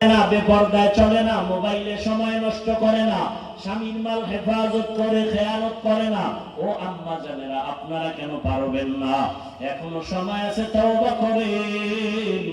না, বেপরদায় চলে না, মোবাইলে সময় নষ্ট করে না, স্বামীর মাল হেফাজত করে, খেয়ানত করে না। ও আম্মা জানেরা, আপনারা কেন পারবেন না? এখনো সময় আছে, তওবা করেন।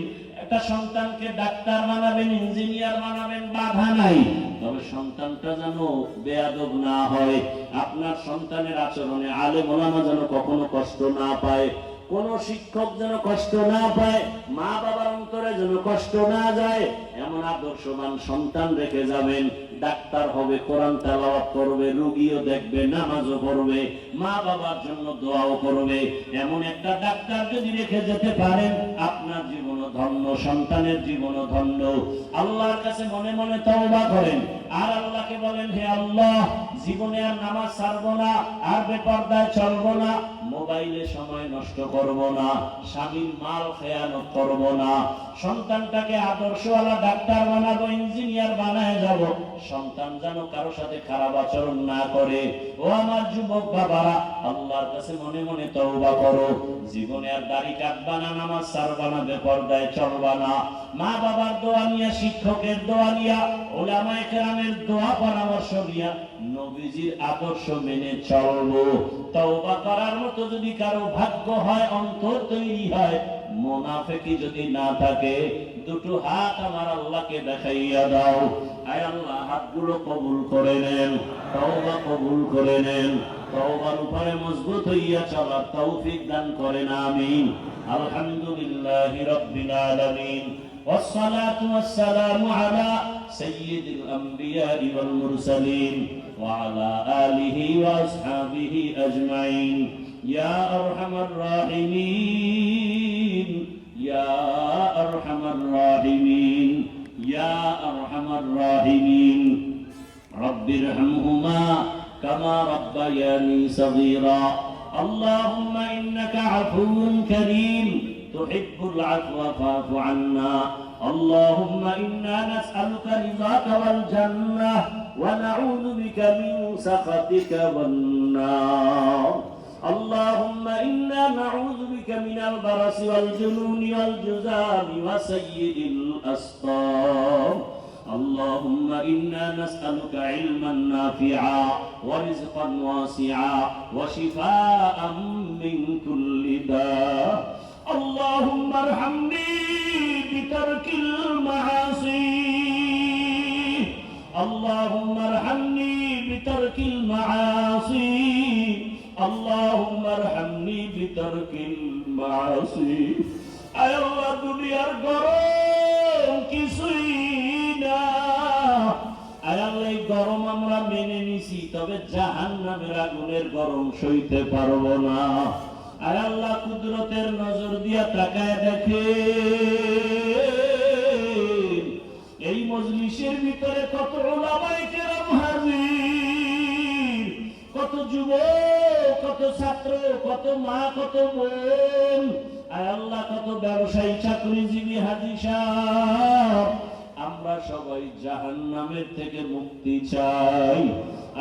একটা সন্তানকে ডাক্তার বানাবেন, ইঞ্জিনিয়ার বানাবেন, বাধা নাই, তবে সন্তানটা যেন বেয়াদব না হয়। আপনার সন্তানের আচরণে আলেম ওলামা যেন কখনো কষ্ট না পায়, কোন শিক্ষক যেন কষ্ট না পায়, মা বাবার অন্তরে যেন কষ্ট না যায়। এমন আদর্শবান সন্তান রেখে যাবেন। ডাক্তার হবে, কোরআন তেলাওয়াত করবে, রোগীও দেখবে, নামাজও পড়বে, মা বাবার জন্য দোয়াও করবে। এমন একটা ডাক্তার যদি রেখে যেতে পারেন, আপনার জীবনও ধন্য, সন্তানের জীবনও ধন্য। আল্লাহর কাছে মনে মনে তওবা করেন, আর আল্লাহকে বলেন, হে আল্লাহ, জীবনে আর নামাজ ছাড়বো না, আর বেপরদায় চলবো না, মোবাইলে সময় নষ্ট করব না, স্বামীর মাল খেয়ানত করব না, সন্তানটাকে আদর্শওয়ালা ডাক্তার বানাবো, ইঞ্জিনিয়ার বানায় যাব। সন্তান যেন কারো সাথে খারাপ আচরণ না করে। ও আমার যুবক বাবারা, আল্লাহর কাছে মনে মনে তওবা করো। জীবনে আর দাড়ি কাটবা না, নামাজ ছাড়বা না, বেপরদায় চলবা না, মা বাবার দোয়া নিয়া, শিক্ষকের দোয়া নিয়া, উলামায়ে কেরামের দোয়া পরামর্শ নিয়া নবীজির আদর্শ মেনে চলবো। তওবা করার মতো যদি কারো ভাগ্য হয়, অন্তর তৈরি হয়, মুনাফিকি যদি না থাকে, দুটো হাত আমার আল্লাহকে দেখাইয়া দাও। আয় আল্লাহ, হাতগুলো কবুল করে নেন, তওবা কবুল করে নেন, তওবার উপরে মজবুত হইয়া চলার তৌফিক দান করেন, আমিন। আলহামদুলিল্লাহি রাব্বিল আলামিন, والصلاة والسلام على سيد الأنبياء والمرسلين وعلى آله وأصحابه أجمعين. يا أرحم الراحمين، يا أرحم الراحمين، يا أرحم الراحمين. رب ارحمهما كما ربياني صغيرا. اللهم إنك عفو كريم تحب العفو فاعف عنا. اللهم إنا نسألك رضاك والجنة ونعوذ بك من سخطك والنار. اللهم إنا نعوذ بك من البرص والجنون والجذام وسيء الأسقام. اللهم إنا نسألك علما نافعا ورزقا واسعا وشفاء من كل داء. اللهم ارحمني بترك المعاصي. اللهم ارحمني بترك المعاصي. اللهم ارحمني بترك المعاصي. আয় আল্লাহ, দুনিয়ার গরম কিছুই না। আয় আল্লাহ, এই গরম আমরা মেনে নিছি, তবে জাহান্নামের আগুনের গরম সইতে পারবো না। আয় আল্লাহ, কুদরতের নজর দিয়া তাকায় দেখে, এই মজলিসের ভিতরে কত উলামায়ে কেরাম হাজির, কত যুবক, কত ছাত্র, কত মা, কত বোন। আয় আল্লাহ, কত ব্যবসায়ী, চাকরিজীবী হাজী সাহেব, আমরা সবাই জাহান্নামের থেকে মুক্তি চাই।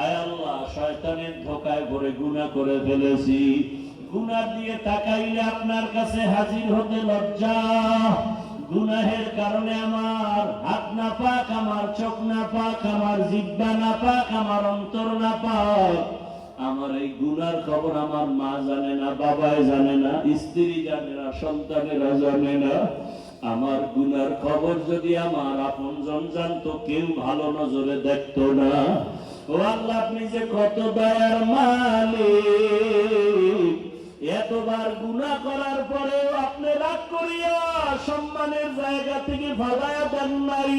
আয় আল্লাহ, শয়তানের ধোঁকায় পড়ে গুনাহ করে ফেলেছি, গুনাহ দিয়ে তাকাইলে আপনার কাছে হাজির হতে লজ্জা। গুনাহের কারণে আমার হাত না পাক, আমার চোখ না পাক, আমার জিহ্বা না পাক, আমার অন্তর না পাক। আমার এই গুনার খবর আমার মা জানে না, বাবাই জানে না, স্ত্রী জানে না, সন্তানেরা জানে না। আমার গুনার খবর যদি আমার আপনজন জানতো, কেউ ভালো নজরে দেখতো না। ও আল্লাহ, আপনি যে কত দয়ার মালিক, এতবার গুনাহ করার পরেও আপনি রাগ করিয়া সম্মানের জায়গা থেকে ফালায়া দেন নাই।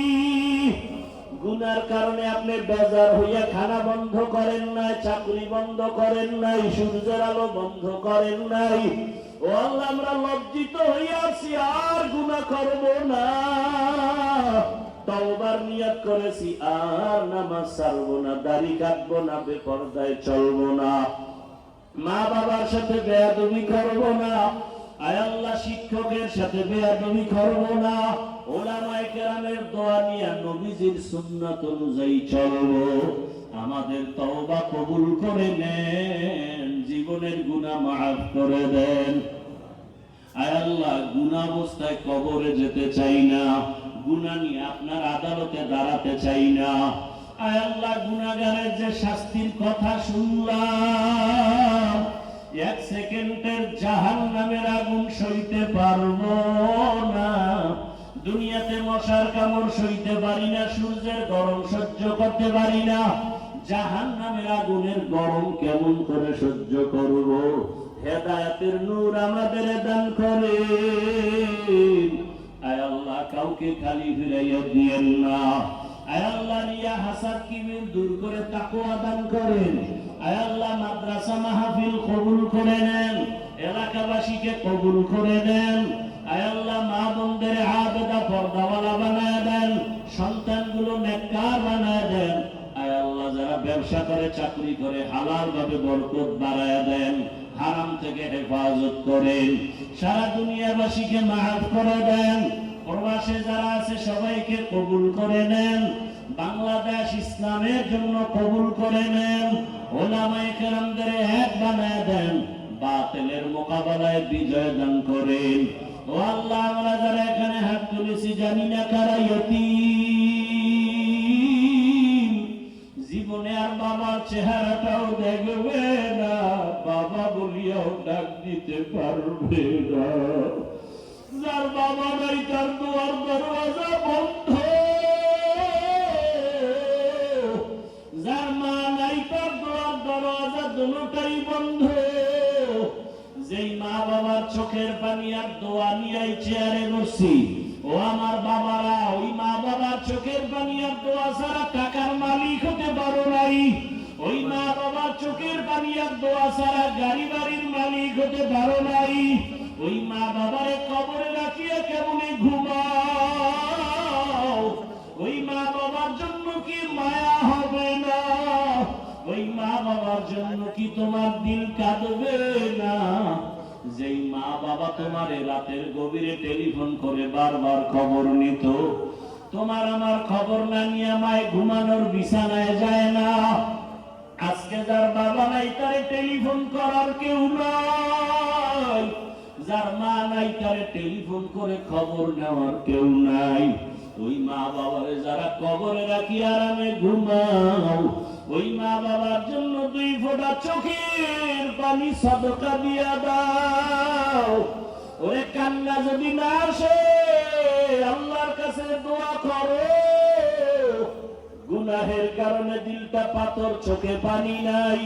গুনার কারণে আপনি বেজার হইয়া খানা বন্ধ করেন নাই, চাকরি বন্ধ করেন নাই, সূর্যের আলো বন্ধ করেন নাই। ও আল্লাহ, আমরা লজ্জিত হইয়াছি, আর গুনাহ করব না। তওবার নিয়ত করেছি, আর নামাজ ছাড়বো না, দাড়ি কাটবো না, বেপরদায় চলবো না, মা বাবার সাথে বেয়াদবি করবো না। আয় আল্লাহ, শিক্ষকের সাথে বেয়াদবি করবো না। উলামায়ে কেরামের দোয়া নিয়ে নবীজির সুন্নাত অনুযায়ী চলবো। আমাদের তওবা কবুল করে নেন, জীবনের গুনাহ মাফ করে দেন। আয় আল্লাহ, গুনাহ অবস্থায় কবরে যেতে চাই না, গুনাহ নিয়ে আপনার আদালতে দাঁড়াতে চাই না। আয় আল্লাহ, গুনাহগারের যে শাস্তির কথা শুনলাম, 1 সেকেন্ডের জাহান্নামের আগুন সইতে পারবো না। দুনিয়াতে মশার কামড় সইতে পারি না, সূর্যের গরম সহ্য করতে পারি না, জাহান্নামের আগুনের গরম কেমন করে সহ্য করব? হেদায়েতের নূর আমাদের দান করেন। আয় আল্লাহ, কাউকে খালি ফিরাইয়া দিয়েন না। আয় আল্লাহ, রিয়া হাসাদ কিবির দূর করে তাকওয়া দান করেন। আয় আল্লাহ, মাদ্রাসা মাহফিল কবুল করে নেন, এলাকাবাসীকে কবুল করে নেন। আয় আল্লাহ, মা বোনদের আবেদা পর্দাওয়ালা বানায় দেন, সন্তানগুলো নেককার বানায় দেন। আয় আল্লাহ, যারা ব্যবসা করে চাকরি করে হালাল ভাবে বরকত বাড়ায় দেন, হারাম থেকে হেফাজত করেন। সারা দুনিয়াবাসীকে মাফ করে দেন। প্রবাসে যারা আছে সবাইকে কবুল করে নেন। বাংলাদেশ ইসলামের জন্য কবুল করে নেন। ওলামায়ে কেরামদের এক বানায় দেন, বাতিলের মোকাবেলায় বিজয় দান করেন। ও আল্লাহ, আমরা যারা এখানে হাত তুলেছি জানি না কারা ইয়তীম, জীবনে আর বাবার চেহারাটাও দেখবে না, বাবা বলিয়াও ডাক দিতে পারবে না। যার বাবা নাই তার দুয়ার দরওয়াজা বন্ধ, যার মা নাই তার দুয়ার দরওয়াজা দুটোই বন্ধ। যেই মা বাবার চোখের পানি আর দোয়া নিয়ে চেয়ারে বসছি, ও আমার বাবারা, ওই মা বাবার চোখের পানি আর দোয়া ছাড়া টাকার মালিক হতে পারো নাই। ওই মা বাবার চোখের পানি আর দোয়া ছাড়া গাড়ি বাড়ির মালিক হতে পারো নাই। ওই মা বাবারে কবরে রাখিয়া কেমনে ঘুমাও? ওই মা বাবার জন্য কি মায়া হবে না? ওই মা বাবার জন্য কি তোমার দিল কাঁদবে না? যেই মা বাবা তোমারে রাতের গভীরে টেলিফোন করে বারবার খবর নিত, তোমার আমার খবর না নিয়ে আমায় ঘুমানোর বিছানায় যায় না। আজকে যার বাবা নাই তারে টেলিফোন করার কেউ নাই, যার মা নাই তারে টেলিফোন করে খবর নেওয়ার কেউ নাই। ওই মা বাবারে যারা কবরে রাখি আরামে ঘুমাও, ওই মা বাবার জন্য 2 ফোঁটা চোখের পানি সদকা দিয়া দাও। ওরে কান্না যদি না আসে, আল্লাহর কাছে দোয়া করো। গুনাহের কারণে দিলটা পাথর, চোখে পানি নাই,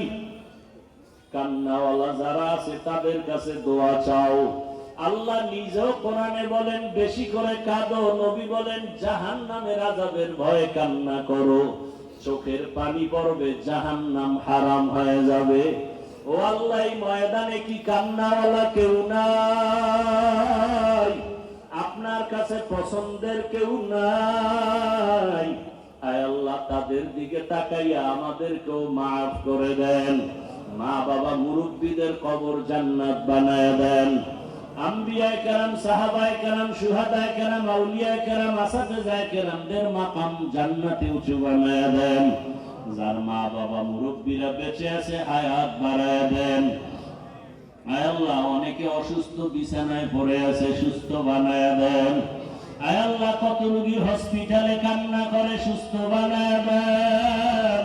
কান্নাওয়ালা যারা আছে তাদের কাছে দোয়া চাও। আল্লাহ নিজেও কোরআনে বলেন বেশি করে কাঁদো, নবী বলেন জাহান্নামের আযাবের ভয়ে কান্না করো। চোখের পানি পড়বে, জাহান্নাম হারাম হয়ে যাবে। ও আল্লাহ, এই ময়দানে কি কান্নাওয়ালা কেউ নাই? আপনার কাছে পছন্দের কেউ নাই? আয় আল্লাহ, তাদের দিকে তাকাইয়া আমাদেরকেও মাফ করে দেন। মা বাবা মুরব্বীদের কবর জান্নাত বানায় দেন। আম্বিয়ায়ে কেরাম, সাহাবায়ে কেরাম, শুহাদায়ে কেরাম, আউলিয়ায়ে কেরাম, আসাতিজায়ে কেরামদের মাকাম জান্নাতে উঁচু বানায় দেন। যার মা বাবা মুরব্বীরা বেঁচে আছে হায়াত বাড়ায় দেন। আয় আল্লাহ, অনেকে অসুস্থ বিছানায় পড়ে আছে, সুস্থ বানায় দেন। আয় আল্লাহ, কত রোগী হসপিটালে কান্না করে, সুস্থ বানায় দেন।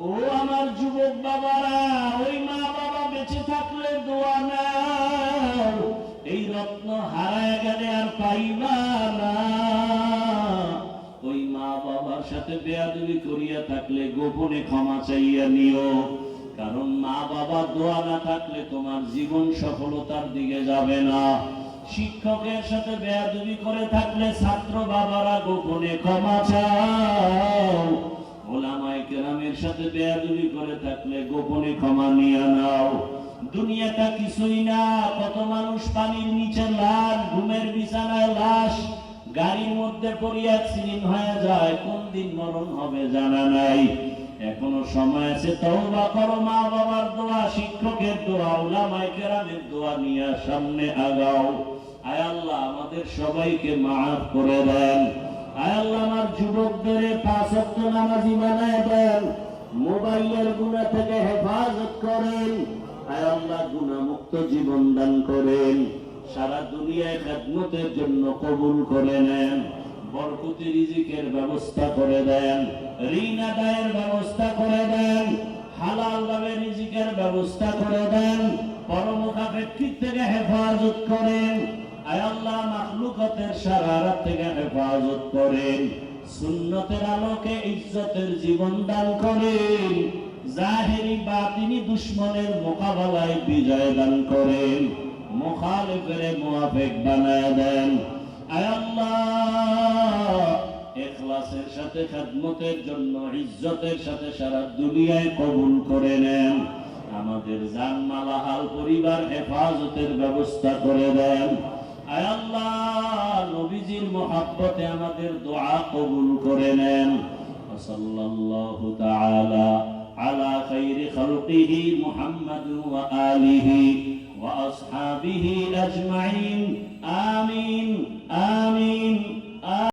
ও আমার যুবক বাবারা, ওই মা বাবা বেঁচে থাকলে দোয়া নাও, এই রত্ন হারায় গেলে আর পাইবা না। ওই মা বাবার সাথে বেয়াদবি করিয়া থাকলে গোপনে ক্ষমা চাইয়া নিও, কারণ মা বাবা দোয়া না থাকলে তোমার জীবন সফলতার দিকে যাবে না। শিক্ষকের সাথে বেয়াদবি করে থাকলে ছাত্র বাবারা গোপনে ক্ষমা চাও। ওলামায়ে কেরামের সাথে বেয়াদবি করে থাকলে গোপনে ক্ষমা নিয়ে নাও। দুনিয়াটা কিছুই না, কত মানুষ পানির নিচে লাশ, ঘুমের বিছানায় লাশ, গাড়ির মধ্যে পড়ে অ্যাক্সিডেন্ট হয়ে যায়, কোন দিন মরণ হবে জানা নাই। এখনো সময় আছে, তওবা করো। মা বাবার দোয়া, শিক্ষকের দোয়া, উলামায়ে কেরামের দোয়া নিয়ে সামনে আগাও। আয় আল্লাহ, আমাদের সবাইকে মাফ করে দেন। আয় আল্লাহ, আমার যুবকদের 5 ওয়াক্ত নামাজি বানায় দেন। মোবাইলের গুনাহ থেকে হেফাজত করেন। আয় আল্লাহ, গুনাহমুক্ত জীবন দান করেন। সারা দুনিয়ায় খেদমতের জন্য কবুল করে নেন। বরকতি রিজিকের ব্যবস্থা করে দেন, ঋণ আদায়ের ব্যবস্থা করে দেন, হালাল ভাবে রিজিকের ব্যবস্থা করে দেন, পরমুখাপেক্ষিক থেকে হেফাজত করেন। আয় আল্লাহ, মাখলুকাতের শারারত থেকে হেফাজত করেন, সুন্নতের আলোকে ইজ্জতের জীবন দান করেন, জাহেরি বাতিনি দুশ্মনের মোকাবেলায় বিজয় দান করেন, মুখালিফের মুআফিক বানায় দেন। আয় আল্লাহ, ইখলাসের সাথে খেদমতের জন্য ইজ্জতের সাথে সারা দুনিয়ায় কবুল করে নেন। আমাদের জান মাল হাল পরিবার হেফাজতের ব্যবস্থা করে দেন। আয় আল্লাহ, নবীজির মুহাব্বতে আমাদের দোয়া কবুল করে নেন। সাল্লাল্লাহু তাআলা আলা খাইরি খালকিহি মুহাম্মাদ ওয়া আলিহি ওয়া আসহাবিহি আজমাইন। আমিন আমিন।